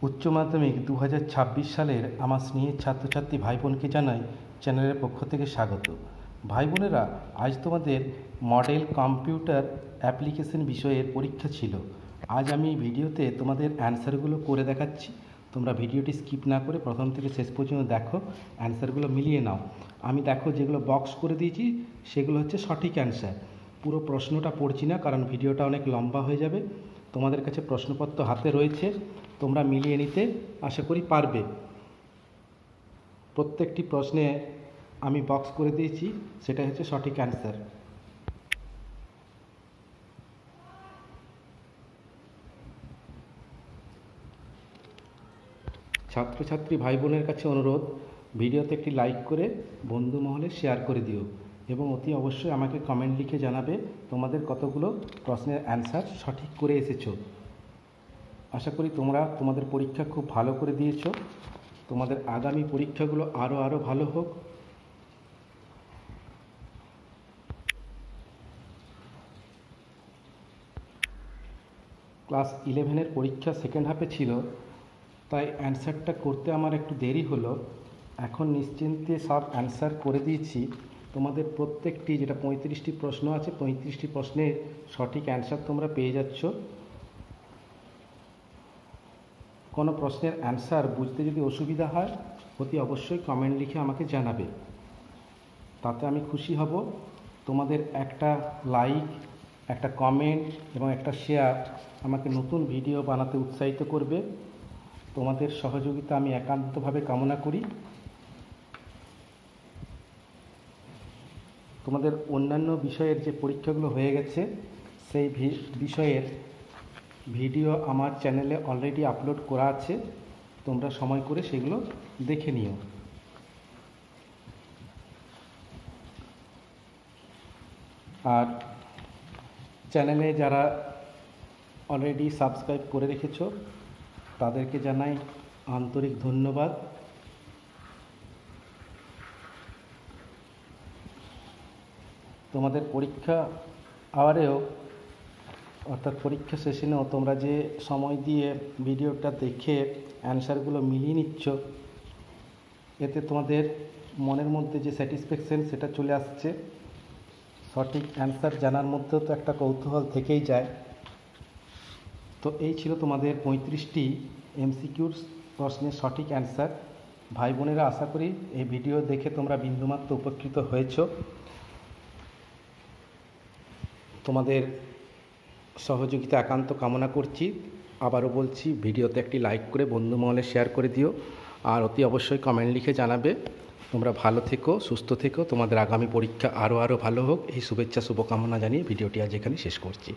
উচ্চ মাধ্যমিক 2026 সালের আমার স্নেহের ছাত্রছাত্রী ভাই বোনকে জানাই চ্যানেলের পক্ষ থেকে স্বাগত। ভাই বোনেরা, আজ তোমাদের মডেল কম্পিউটার অ্যাপ্লিকেশন বিষয়ের পরীক্ষা ছিল। আজ আমি ভিডিওতে তোমাদের অ্যান্সারগুলো করে দেখাচ্ছি। তোমরা ভিডিওটি স্কিপ না করে প্রথম থেকে শেষ পর্যন্ত দেখো, অ্যান্সারগুলো মিলিয়ে নাও। আমি দেখো যেগুলো বক্স করে দিয়েছি সেগুলো হচ্ছে সঠিক অ্যান্সার। পুরো প্রশ্নটা পড়ছি না, কারণ ভিডিওটা অনেক লম্বা হয়ে যাবে। তোমাদের কাছে প্রশ্নপত্র হাতে রয়েছে, তোমরা মিলিয়ে নিতে আশা করি পারবে। প্রত্যেকটি প্রশ্নে আমি বক্স করে দিয়েছি, সেটা হচ্ছে সঠিক অ্যান্সার। ছাত্রছাত্রী ভাই বোনের কাছে অনুরোধ, ভিডিওতে একটি লাইক করে বন্ধু মহলে শেয়ার করে দিও এবং অতি অবশ্যই আমাকে কমেন্ট লিখে জানাবে তোমাদের কতগুলো প্রশ্নের অ্যান্সার সঠিক করে এসেছো। আশা করি তোমরা তোমাদের পরীক্ষা খুব ভালো করে দিয়েছো। তোমাদের আগামী পরীক্ষাগুলো আরও ভালো হোক। ক্লাস 11-এর পরীক্ষা সেকেন্ড হাফে ছিল, তাই অ্যান্সারটা করতে আমার একটু দেরি হলো। এখন নিশ্চিন্তে সব অ্যান্সার করে দিয়েছি। তোমাদের প্রত্যেকটি, যেটা 35টি প্রশ্ন আছে, 35টি প্রশ্নের সঠিক অ্যান্সার তোমরা পেয়ে যাচ্ছ। কোনো প্রশ্নের অ্যান্সার বুঝতে যদি অসুবিধা হয়, অতি অবশ্যই কমেন্ট লিখে আমাকে জানাবে, তাতে আমি খুশি হব। তোমাদের একটা লাইক, একটা কমেন্ট এবং একটা শেয়ার আমাকে নতুন ভিডিও বানাতে উৎসাহিত করবে। তোমাদের সহযোগিতা আমি একান্তভাবে কামনা করি। তোমাদের অন্যান্য বিষয়ের যে পরীক্ষাগুলো হয়ে গেছে, সেই বিষয়ের ভিডিও আমার চ্যানেলে অলরেডি আপলোড করা আছে, তোমরা সময় করে সেগুলো দেখে নিও। আর চ্যানেলে যারা অলরেডি সাবস্ক্রাইব করে রেখেছো, তাদেরকে জানাই আন্তরিক ধন্যবাদ। তোমাদের পরীক্ষা আওয়ারেও, অর্থাৎ পরীক্ষা সেশনেও তোমরা যে সময় দিয়ে ভিডিওটা দেখে অ্যান্সারগুলো মিলিয়ে নিচ্ছ, এতে তোমাদের মনের মধ্যে যে স্যাটিসফ্যাকশন সেটা চলে আসছে। সঠিক অ্যান্সার জানার মধ্যেও তো একটা কৌতূহল থেকেই যায়। তো এই ছিল তোমাদের 35টি এমসিকিউর প্রশ্নের সঠিক অ্যান্সার। ভাই বোনেরা, আশা করি এই ভিডিও দেখে তোমরা বিন্দুমাত্র উপকৃত হয়েছ। তোমাদের সহযোগিতা একান্ত কামনা করছি। আবারও বলছি, ভিডিওতে একটি লাইক করে বন্ধু মহলে শেয়ার করে দিও, আর অতি অবশ্যই কমেন্ট লিখে জানাবে। তোমরা ভালো থেকো, সুস্থ থেকো, তোমাদের আগামী পরীক্ষা আরও ভালো হোক, এই শুভেচ্ছা শুভকামনা জানিয়ে ভিডিওটি আজ এখানে শেষ করছি।